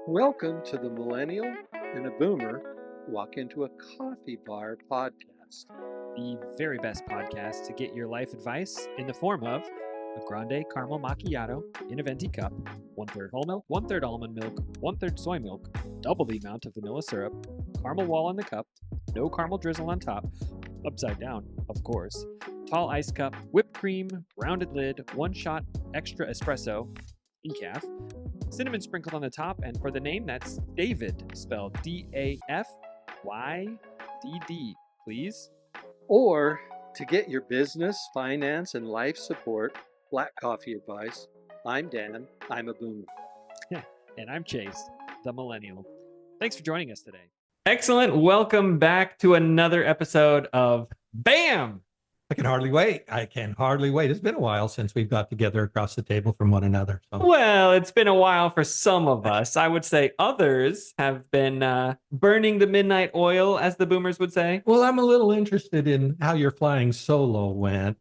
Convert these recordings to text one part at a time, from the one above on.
Welcome to the Millennial and a Boomer Walk into a Coffee Bar podcast. The very best podcast to get your life advice in the form of a grande caramel macchiato in a venti cup, 1/3 whole milk, 1/3 almond milk, 1/3 soy milk, double the amount of vanilla syrup, caramel wall in the cup, no caramel drizzle on top, upside down, of course, tall ice cup, whipped cream, rounded lid, one shot extra espresso, decaf, cinnamon sprinkled on the top, and for the name, that's David, spelled Dafydd, please. Or to get your business, finance, and life support, black coffee advice, I'm Dan, I'm a Boomer. And I'm Chase, the Millennial. Thanks for joining us today. Excellent. Welcome back to another episode of BAM! I can hardly wait. It's been a while since we've got together across the table from one another. So. Well, it's been a while for some of us. I would say others have been burning the midnight oil, as the boomers would say. Well, I'm a little interested in how your flying solo went.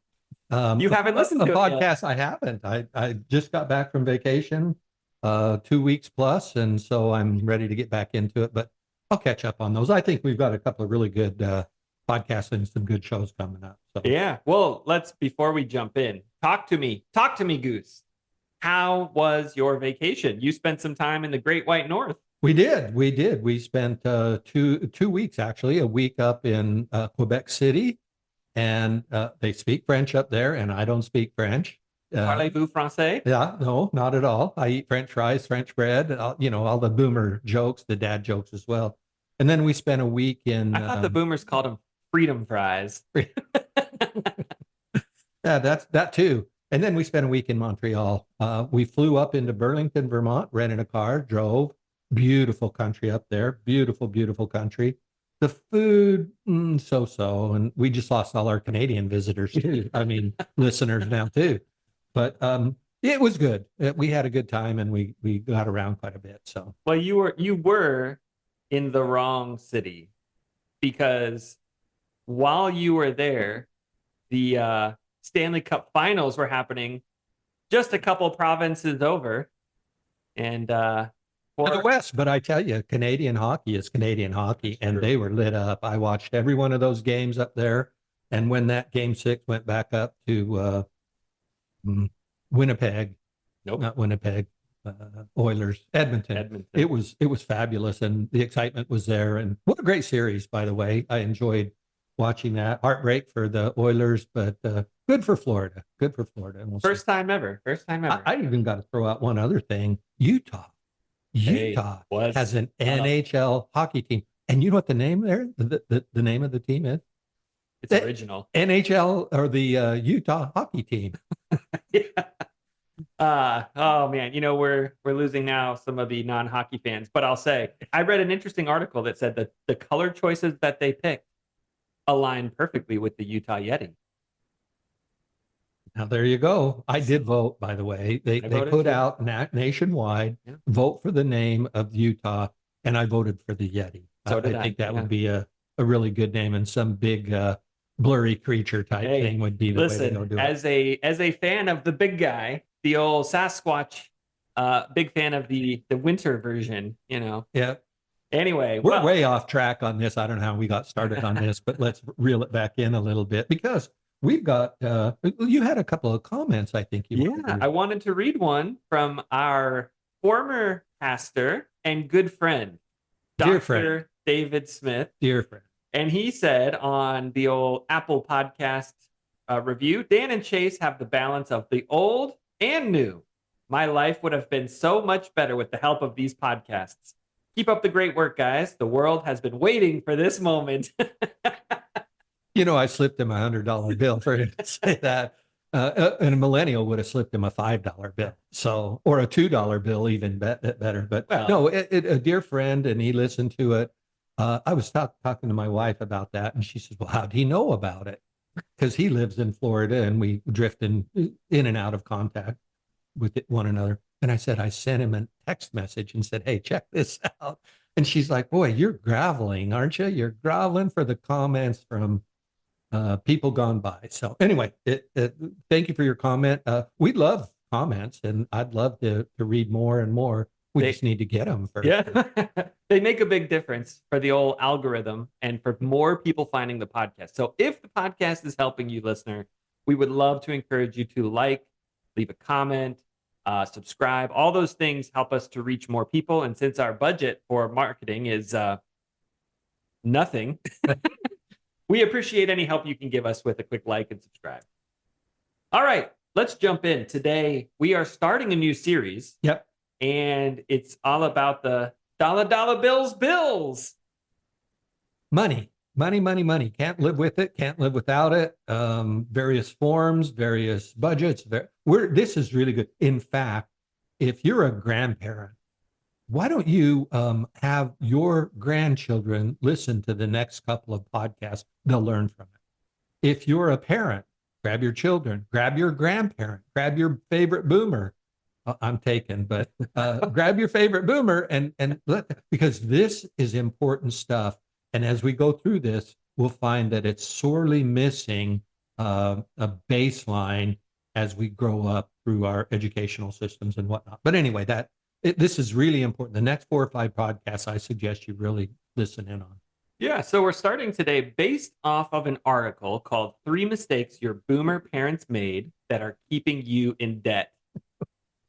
You haven't listened to a it podcast. Yet. I haven't. I just got back from vacation, 2 weeks plus, and so I'm ready to get back into it. But I'll catch up on those. I think we've got a couple of really good podcasts and some good shows coming up. So. Yeah. Well, before we jump in, talk to me, Goose. How was your vacation? You spent some time in the Great White North. We did. We spent 2 weeks, actually, a week up in Quebec City, and they speak French up there, and I don't speak French. Parlez-vous français? Yeah, no, not at all. I eat French fries, French bread, all the boomer jokes, the dad jokes as well. And then we spent a week in... I thought the boomers called them freedom fries. Yeah, that's that too. And then we spent a week in Montreal. We flew up into Burlington, Vermont, rented a car, drove. Beautiful country up there. Beautiful, beautiful country. The food, so-so. And we just lost all our Canadian visitors too. I mean, listeners now too. But it was good. We had a good time, and we got around quite a bit. So, well, you were in the wrong city, because while you were there, the Stanley Cup Finals were happening just a couple provinces over, and for the West. But I tell you, Canadian hockey is Canadian hockey, and they were lit up. I watched every one of those games up there, and when that Game 6 went back up to Winnipeg, not Winnipeg, Oilers, Edmonton. It was fabulous, and the excitement was there. And what a great series, by the way. I enjoyed watching that. Heartbreak for the Oilers, but good for Florida. And First time ever. I even got to throw out one other thing. Utah has an NHL hockey team. And you know what the name there? The name of the team is? It's original. NHL, or the Utah hockey team. Yeah. Oh man, we're losing now some of the non-hockey fans, but I'll say I read an interesting article that said that the color choices that they picked align perfectly with the Utah Yeti. Now there you go. I did vote, by the way. They put out nationwide, vote for the name of Utah, and I voted for the Yeti. So I think that would be a really good name, and some big blurry creature type thing would be the way to go do it. As a fan of the big guy, the old Sasquatch, big fan of the winter version, Yeah. Anyway, we're way off track on this. I don't know how we got started on this, but let's reel it back in a little bit, because we've got, you had a couple of comments, I think. I wanted to read one from our former pastor and good friend, Dr. David Smith. Dear friend. And he said on the old Apple podcast review, Dan and Chase have the balance of the old and new. My life would have been so much better with the help of these podcasts. Keep up the great work, guys. The world has been waiting for this moment. I slipped him $100 bill for him to say that. And a millennial would have slipped him a $5 bill. So, or a $2 bill, even better. But no, a dear friend, and he listened to it. I was talking to my wife about that, and she says, well, how did he know about it? Because he lives in Florida, and we drift in and out of contact with one another. And I said, I sent him a text message and said, hey, check this out. And she's like, boy, you're groveling, aren't you? You're groveling for the comments from people gone by. So anyway, thank you for your comment. We love comments, and I'd love to read more and more. We just need to get them first. Yeah. They make a big difference for the old algorithm and for more people finding the podcast. So if the podcast is helping you, listener, we would love to encourage you to like, leave a comment, subscribe. All those things help us to reach more people. And since our budget for marketing is nothing, we appreciate any help you can give us with a quick like and subscribe. All right, let's jump in. Today, we are starting a new series. Yep. And it's all about the dollar bills. Money. Can't live with it. Can't live without it. Various forms, various budgets. This is really good. In fact, if you're a grandparent, why don't you have your grandchildren listen to the next couple of podcasts? They'll learn from it. If you're a parent, grab your children, grab your grandparent, grab your favorite boomer. I'm taken, but grab your favorite boomer and because this is important stuff. And as we go through this, we'll find that it's sorely missing a baseline as we grow up through our educational systems and whatnot. But anyway, this is really important. The next 4 or 5 podcasts, I suggest you really listen in on. Yeah, so we're starting today based off of an article called 3 Mistakes Your Boomer Parents Made That Are Keeping You in Debt.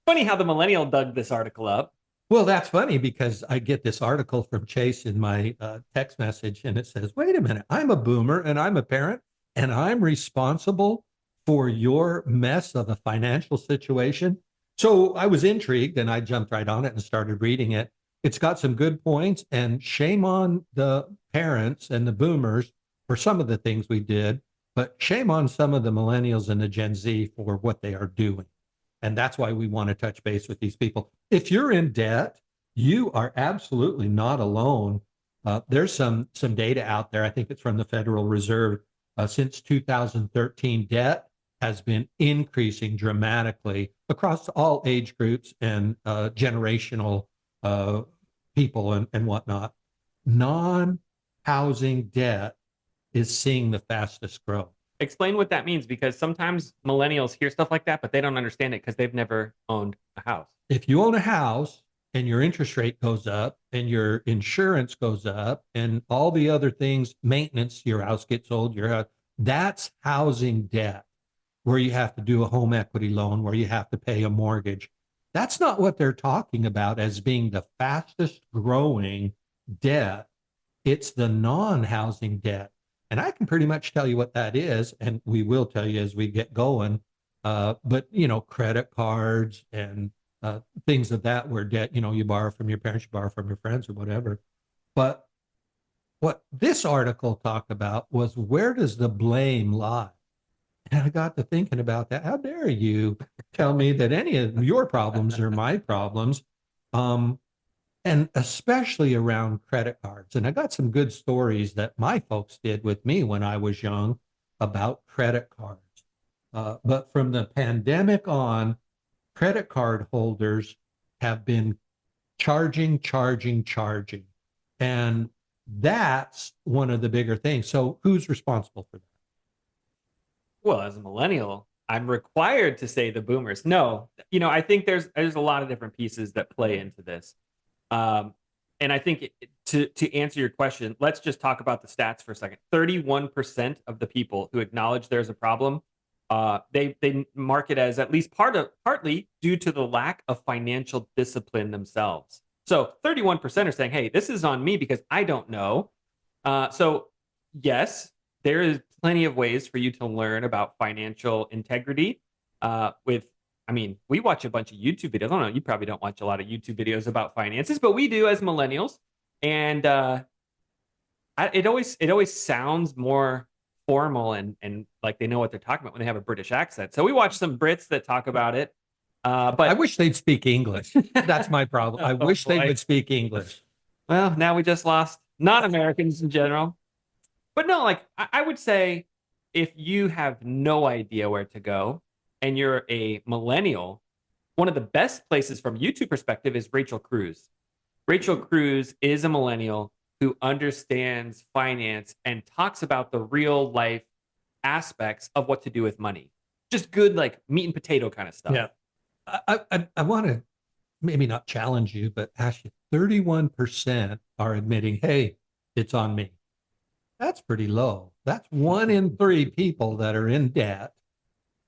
Funny how the millennial dug this article up. Well, that's funny because I get this article from Chase in my text message, and it says, wait a minute, I'm a boomer and I'm a parent, and I'm responsible for your mess of a financial situation. So I was intrigued, and I jumped right on it and started reading it. It's got some good points, and shame on the parents and the boomers for some of the things we did, but shame on some of the millennials and the Gen Z for what they are doing. And that's why we want to touch base with these people. If you're in debt, you are absolutely not alone. There's some data out there. I think it's from the Federal Reserve. Since 2013, debt has been increasing dramatically across all age groups and generational people and whatnot. Non-housing debt is seeing the fastest growth. Explain what that means, because sometimes millennials hear stuff like that, but they don't understand it because they've never owned a house. If you own a house and your interest rate goes up and your insurance goes up and all the other things, maintenance, your house gets old, that's housing debt, where you have to do a home equity loan, where you have to pay a mortgage. That's not what they're talking about as being the fastest growing debt. It's the non-housing debt. And I can pretty much tell you what that is, and we will tell you as we get going. But, credit cards and things of that where debt, you borrow from your parents, you borrow from your friends or whatever. But what this article talked about was, where does the blame lie? And I got to thinking about that. How dare you tell me that any of your problems are my problems? And especially around credit cards. And I got some good stories that my folks did with me when I was young about credit cards. But from the pandemic on, credit card holders have been charging. And that's one of the bigger things. So who's responsible for that? Well, as a millennial, I'm required to say the boomers. No, I think there's a lot of different pieces that play into this. And I think to answer your question, let's just talk about the stats for a second. 31% of the people who acknowledge there's a problem, they mark it as at least partly due to the lack of financial discipline themselves. So 31% are saying, hey, this is on me because I don't know. So yes, there is plenty of ways for you to learn about financial integrity we watch a bunch of YouTube videos. I don't know, you probably don't watch a lot of YouTube videos about finances, but we do as millennials. And it always sounds more formal and like they know what they're talking about when they have a British accent. So we watch some Brits that talk about it. But I wish they'd speak English. That's my problem. I wish they would speak English. Well, now we just lost non-Americans in general. But no, I would say if you have no idea where to go, and you're a millennial, one of the best places from a YouTube perspective is Rachel Cruz. Rachel Cruz is a millennial who understands finance and talks about the real life aspects of what to do with money. Just good, meat and potato kind of stuff. Yeah. I want to maybe not challenge you, but ask you, 31% are admitting, hey, it's on me. That's pretty low. That's 1 in 3 people that are in debt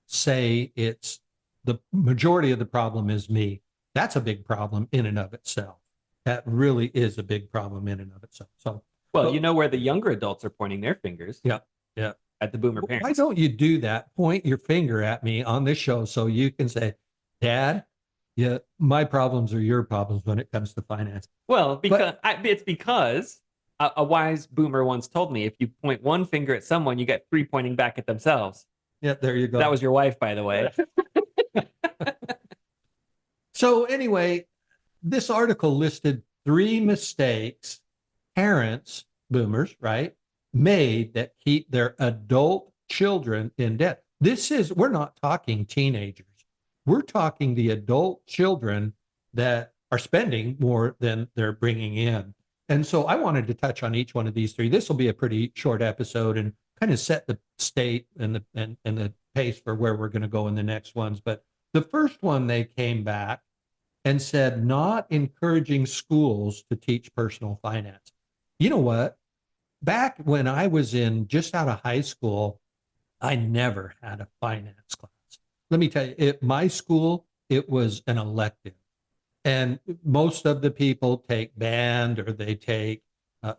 say it's the majority of the problem is me. That's a big problem in and of itself. That really is a big problem in and of itself. So, well, you know where the younger adults are pointing their fingers. Yeah. Yeah. At the boomer parents. Why don't you do that? Point your finger at me on this show so you can say, Dad, yeah, my problems are your problems when it comes to finance. Well, it's because a wise boomer once told me, if you point one finger at someone, you get 3 pointing back at themselves. Yeah, there you go. That was your wife, by the way. So anyway, this article listed 3 mistakes parents, boomers, right, made that keep their adult children in debt. We're not talking teenagers. We're talking the adult children that are spending more than they're bringing in. And so I wanted to touch on each one of these 3. This will be a pretty short episode and kind of set the state and the pace for where we're going to go in the next ones. But the first one, they came back and said, not encouraging schools to teach personal finance. You know what? Back when I was just out of high school, I never had a finance class. Let me tell you, at my school, it was an elective. And most of the people take band or they take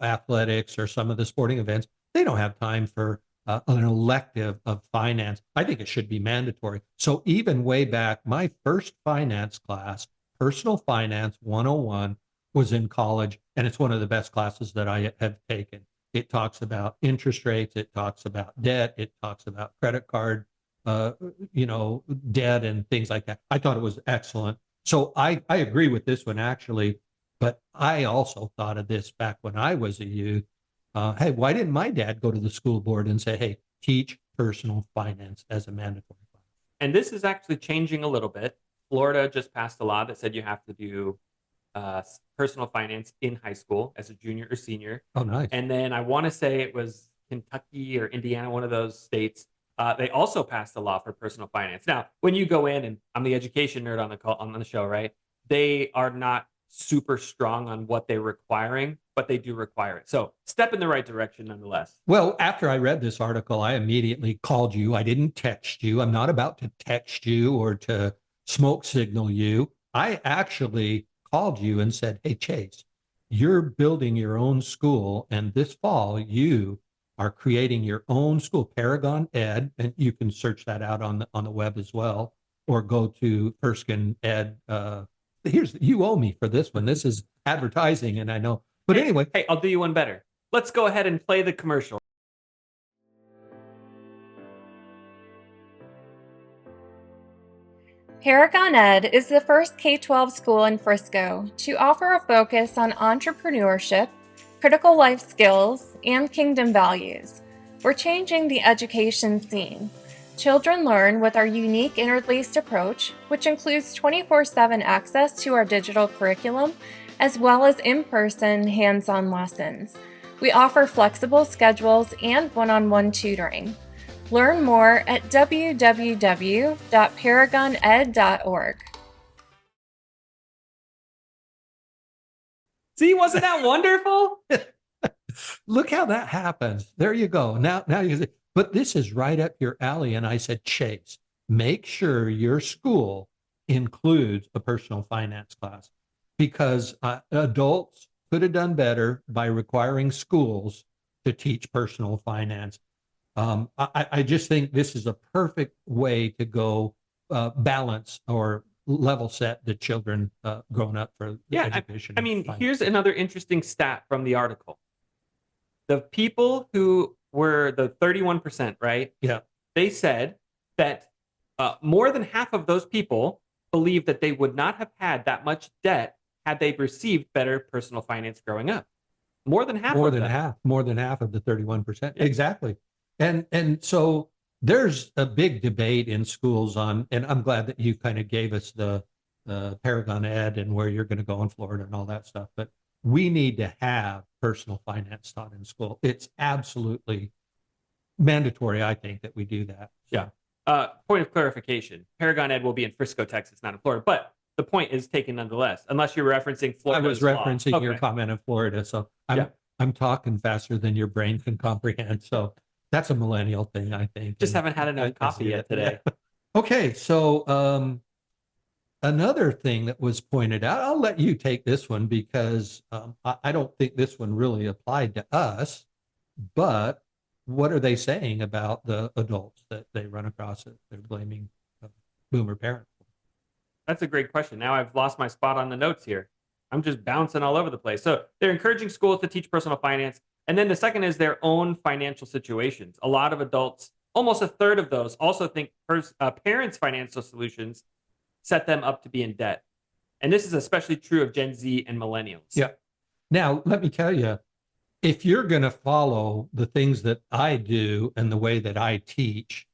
athletics or some of the sporting events. They don't have time for an elective of finance. I think it should be mandatory. So even way back, my first finance class, Personal Finance 101, was in college, and it's one of the best classes that I have taken. It talks about interest rates, it talks about debt, it talks about credit card, debt and things like that. I thought it was excellent. So I agree with this one actually, but I also thought of this back when I was a youth. Hey, why didn't my dad go to the school board and say, hey, teach personal finance as a mandatory class? And this is actually changing a little bit. Florida just passed a law that said you have to do personal finance in high school as a junior or senior. Oh, nice. And then I want to say it was Kentucky or Indiana, one of those states. They also passed a law for personal finance. Now, when you go in, and I'm the education nerd on the show, right? They are not super strong on what they're requiring, but they do require it. So step in the right direction nonetheless. Well, after I read this article, I immediately called you. I didn't text you. I'm not about to text you or to smoke signal you. I actually called you and said, hey, Chase, you're building your own school. And this fall, you are creating your own school, Paragon Ed. And you can search that out on the web as well, or go to Erskine Ed. You owe me for this one. This is advertising, and I know. But anyway. Hey, I'll do you one better. Let's go ahead and play the commercial. Paragon Ed is the first K-12 school in Frisco to offer a focus on entrepreneurship, critical life skills, and kingdom values. We're changing the education scene. Children learn with our unique interlaced approach, which includes 24/7 access to our digital curriculum, as well as in-person hands-on lessons. We offer flexible schedules and one-on-one tutoring. Learn more at www.paragoned.org. See, wasn't that wonderful? Look how that happens. There you go. Now you say, but this is right up your alley. And I said, Chase, make sure your school includes a personal finance class, because adults could have done better by requiring schools to teach personal finance. I just think this is a perfect way to go balance or level set the children growing up for the education. I mean, here's another interesting stat from the article. The people who were the 31%, right? Yeah. They said that more than half of those people believe that they would not have had that much debt had they received better personal finance growing up. More than half of the 31%. Yeah. Exactly. And so there's a big debate in schools on, and I'm glad that you kind of gave us the Paragon Ed and where you're going to go in Florida and all that stuff. But we need to have personal finance taught in school. It's absolutely mandatory, I think, that we do that. Yeah. Point of clarification, Paragon Ed will be in Frisco, Texas, not in Florida. But the point is taken nonetheless, unless you're referencing Florida. I was referencing your comment of Florida, so I'm talking faster than your brain can comprehend. So that's a millennial thing, I think. Just haven't had enough coffee yet today. Yeah. Okay, so another thing that was pointed out, I'll let you take this one because I don't think this one really applied to us, but what are they saying about the adults that they run across that they're blaming boomer parents? That's a great question. Now I've lost my spot on the notes here. I'm just bouncing all over the place. So they're encouraging schools to teach personal finance. And then the second is their own financial situations. A lot of adults, almost a third of those, also think parents' financial solutions set them up to be in debt. And this is especially true of Gen Z and millennials. Yeah. Now, let me tell you, if you're going to follow the things that I do and the way that I teach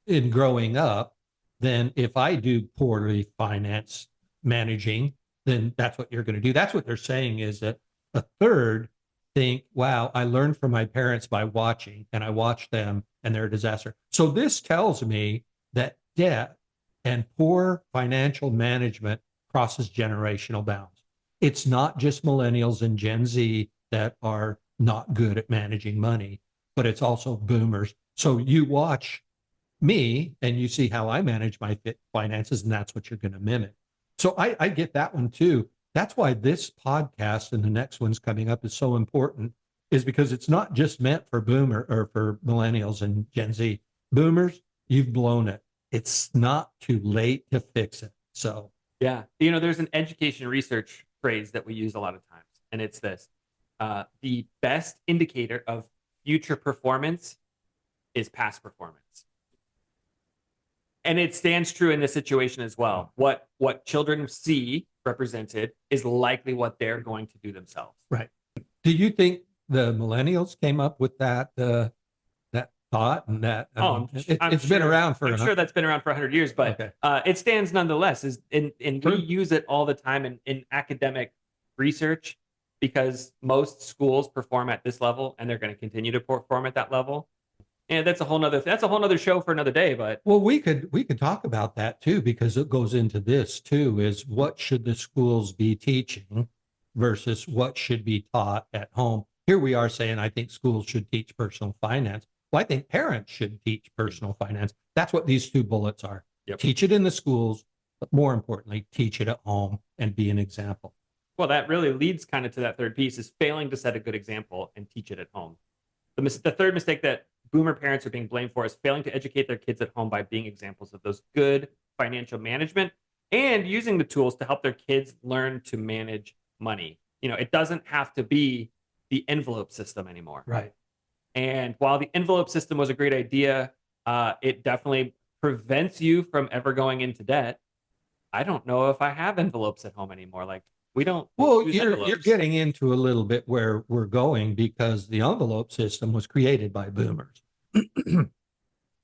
in growing up, then if I do poorly finance managing, then that's what you're going to do. That's what they're saying is that a third think, wow, I learned from my parents by watching, and I watch them and they're a disaster. So this tells me that debt and poor financial management crosses generational bounds. It's not just millennials and Gen Z that are not good at managing money, but it's also boomers. So you watch me and you see how I manage my finances, and that's what you're going to mimic. So I get that one too. That's why this podcast and the next one's coming up is so important, is because it's not just meant for boomer or for millennials and Gen Z. Boomers, you've blown it. It's not too late to fix it. So yeah, you know, there's an education research phrase that we use a lot of times, and it's this: the best indicator of future performance is past performance. And it stands true in this situation as well. What children see represented is likely what they're going to do themselves. Right. Do you think the millennials came up with that that thought and that? It's been around for. I'm sure that's been around for 100 years, but okay. It stands nonetheless. And we use it all the time in academic research because most schools perform at this level, and they're going to continue to perform at that level. And that's a whole nother show for another day. But well, we could talk about that too, because it goes into this too, is what should the schools be teaching versus what should be taught at home. Here we are saying, I think schools should teach personal finance. Well, I think parents should teach personal finance. That's what these two bullets are. Yep. Teach it in the schools, but more importantly, teach it at home and be an example. Well, that really leads kind of to that third piece, is failing to set a good example and teach it at home. The third mistake that boomer parents are being blamed for is failing to educate their kids at home by being examples of those good financial management and using the tools to help their kids learn to manage money. You know, it doesn't have to be the envelope system anymore. Right. And while the envelope system was a great idea, it definitely prevents you from ever going into debt. I don't know if I have envelopes at home anymore. Like, we don't. Well, you're getting into a little bit where we're going, because the envelope system was created by boomers.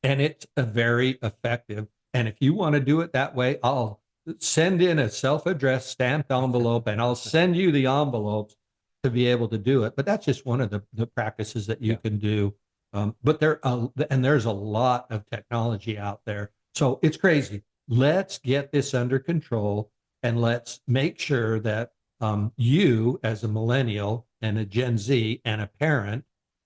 And it's a very effective. And if you want to do it that way, I'll send in a self-addressed stamped envelope and I'll send you the envelopes to be able to do it. But that's just one of the practices that you can do. But there's a lot of technology out there. So it's crazy. Let's get this under control. And let's make sure that you, as a millennial and a Gen Z and a parent,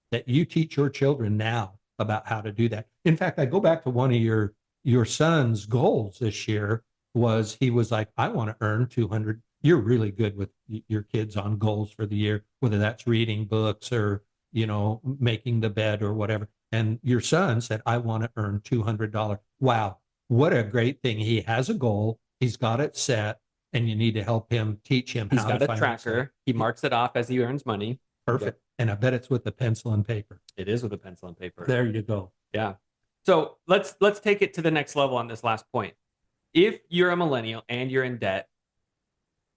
that you teach your children now about how to do that. In fact, I go back to one of your son's goals this year was, he was like, I want to earn 200. You're really good with your kids on goals for the year, whether that's reading books or, you know, making the bed or whatever. And your son said, I want to earn $200. Wow. What a great thing. He has a goal. He's got it set, and you need to help him, teach him how to. He's got a tracker. He marks it off as he earns money. Perfect. And I bet it's with the pencil and paper. It is with a pencil and paper. There you go. Yeah. So let's take it to the next level on this last point. If you're a millennial and you're in debt,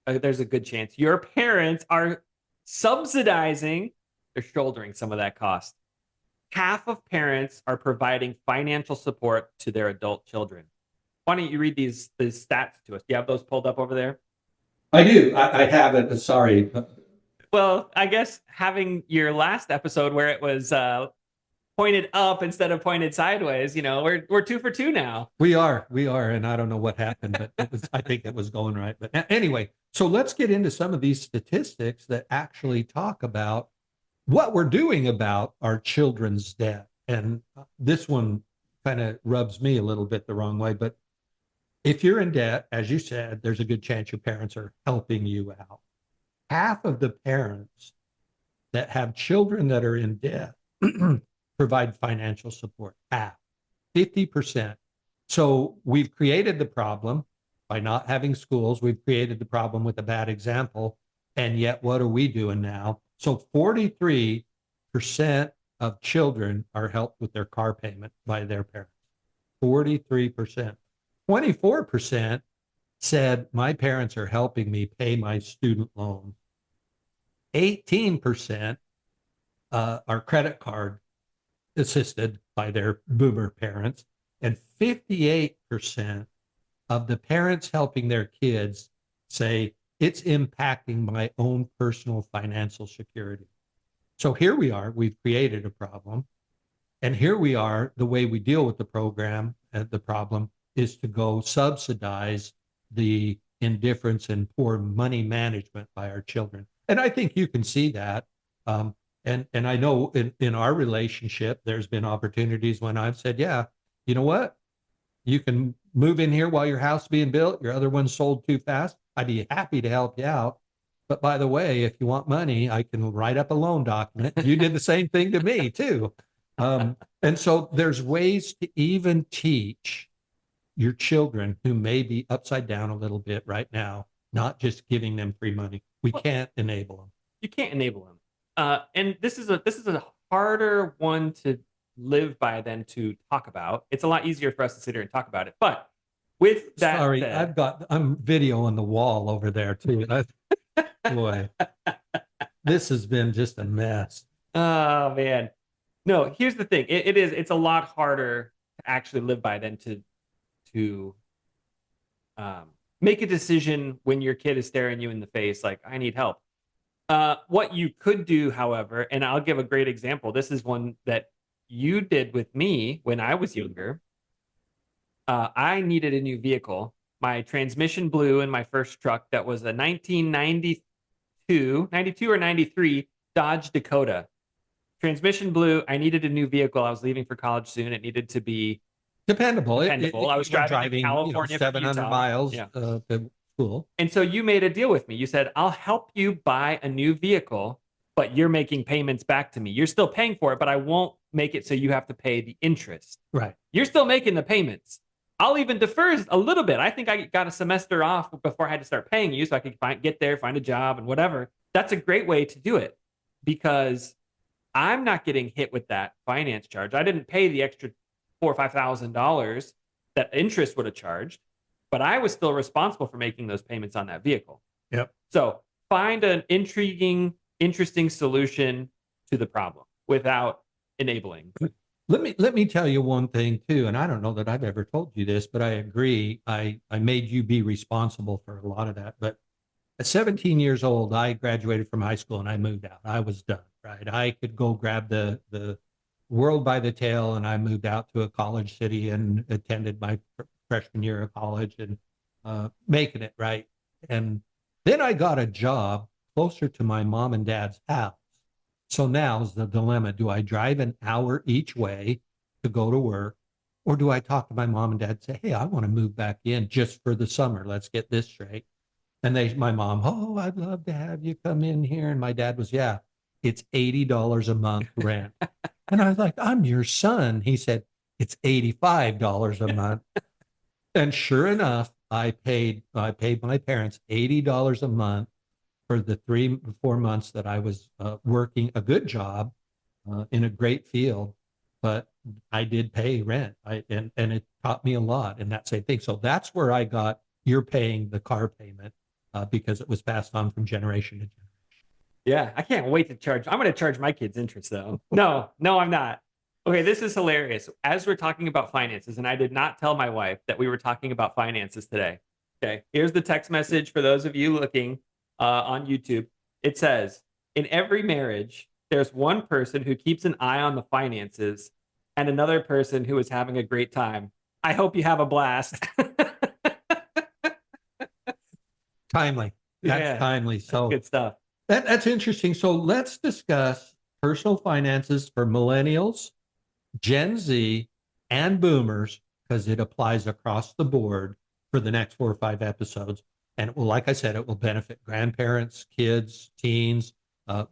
there's a good chance your parents are subsidizing, they're shouldering some of that cost. Half of parents are providing financial support to their adult children. Why don't you read these stats to us? Do you have those pulled up over there? I do. I have it. Sorry. Well, I guess having your last episode where it was pointed up instead of pointed sideways. We're 2 for 2 now. We are, and I don't know what happened, but I think it was going right. But anyway, so let's get into some of these statistics that actually talk about what we're doing about our children's debt. And this one kind of rubs me a little bit the wrong way, but if you're in debt, as you said, there's a good chance your parents are helping you out. Half of the parents that have children that are in debt provide financial support. Half, 50%. So we've created the problem by not having schools. We've created the problem with a bad example. And yet, what are we doing now? So 43% of children are helped with their car payment by their parents. 43%. 24% said, my parents are helping me pay my student loans. 18% are credit card assisted by their boomer parents. And 58% of the parents helping their kids say, it's impacting my own personal financial security. So here we are, we've created a problem. And here we are, the way we deal with the problem is to go subsidize the indifference and poor money management by our children. And I think you can see that. And I know in our relationship, there's been opportunities when I've said, yeah, you know what? You can move in here while your house is being built. Your other one sold too fast. I'd be happy to help you out. But by the way, if you want money, I can write up a loan document. You did the same thing to me too. And so there's ways to even teach your children who may be upside down a little bit right now, not just giving them free money. We can't enable them. You can't enable them. And this is a harder one to live by than to talk about. It's a lot easier for us to sit here and talk about it. But with that, sorry, I'm video on the wall over there too. Boy, this has been just a mess. Oh man, no. Here's the thing. It's a lot harder to actually live by than to make a decision when your kid is staring you in the face like, I need help. What you could do, however, and I'll give a great example. This is one that you did with me when I was younger. I needed a new vehicle. My transmission blew in my first truck. That was a 92 or 93 Dodge Dakota. Transmission blew. I needed a new vehicle. I was leaving for college soon. It needed to be dependable. I was driving to California, 700 miles to school. And so you made a deal with me. You said, I'll help you buy a new vehicle, but you're making payments back to me. You're still paying for it, but I won't make it so you have to pay the interest. Right. You're still making the payments. I'll even defer a little bit. I think I got a semester off before I had to start paying you so I could get there, find a job and whatever. That's a great way to do it because I'm not getting hit with that finance charge. I didn't pay the extra $4,000 or $5,000 that interest would have charged, but I was still responsible for making those payments on that vehicle. Yep. So find an interesting solution to the problem without enabling. Let me tell you one thing too, and I don't know that I've ever told you this, but I agree. I made you be responsible for a lot of that. But at 17 years old, I graduated from high school and I moved out. I was done, right? I could go grab the world by the tail, and I moved out to a college city and attended my freshman year of college and making it, right? And then I got a job closer to my mom and dad's house. So now's the dilemma. Do I drive an hour each way to go to work? Or do I talk to my mom and dad and say, hey, I want to move back in just for the summer. Let's get this straight. And my mom, oh, I'd love to have you come in here. And my dad was, yeah, it's $80 a month rent. And I was like, I'm your son. He said, it's $85 a month. And sure enough, I paid my parents $80 a month for the 3-4 months that I was working a good job in a great field, but I did pay rent. And it taught me a lot in that same thing. So that's where I got, you're paying the car payment because it was passed on from generation to generation. Yeah, I can't wait to charge. I'm going to charge my kids interest though. No, I'm not. Okay, this is hilarious. As we're talking about finances, and I did not tell my wife that we were talking about finances today. Okay, here's the text message for those of you looking on YouTube. It says, in every marriage, there's one person who keeps an eye on the finances and another person who is having a great time. I hope you have a blast. Timely. That's timely. So good stuff. That's interesting. So let's discuss personal finances for millennials, Gen Z, and boomers, because it applies across the board for the next 4 or 5 episodes. And it will, like I said, it will benefit grandparents, kids, teens.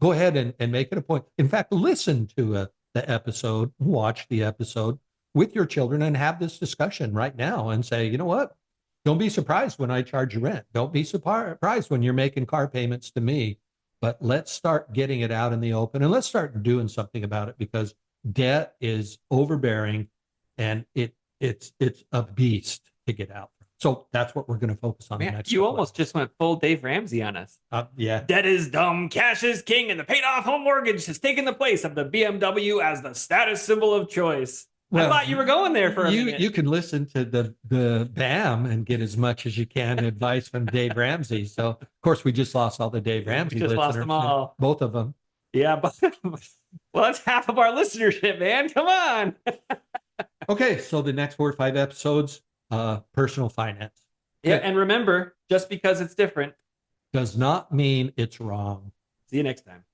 Go ahead and make it a point. In fact, listen to the episode, watch the episode with your children and have this discussion right now and say, you know what? Don't be surprised when I charge you rent. Don't be surprised when you're making car payments to me. But let's start getting it out in the open and let's start doing something about it, because debt is overbearing and it's a beast to get out. So that's what we're going to focus on. Man, you almost just went full Dave Ramsey on us. Yeah. Debt is dumb, cash is king, and the paid off home mortgage has taken the place of the BMW as the status symbol of choice. Well, I thought you were going there for a minute. You can listen to the BAM and get as much as you can advice from Dave Ramsey. So, of course, we just lost all the Dave Ramsey listeners. Lost them all. Both of them. Yeah, but well, that's half of our listenership, man. Come on. Okay, so the next 4 or 5 episodes, personal finance. Yeah, and remember, just because it's different does not mean it's wrong. See you next time.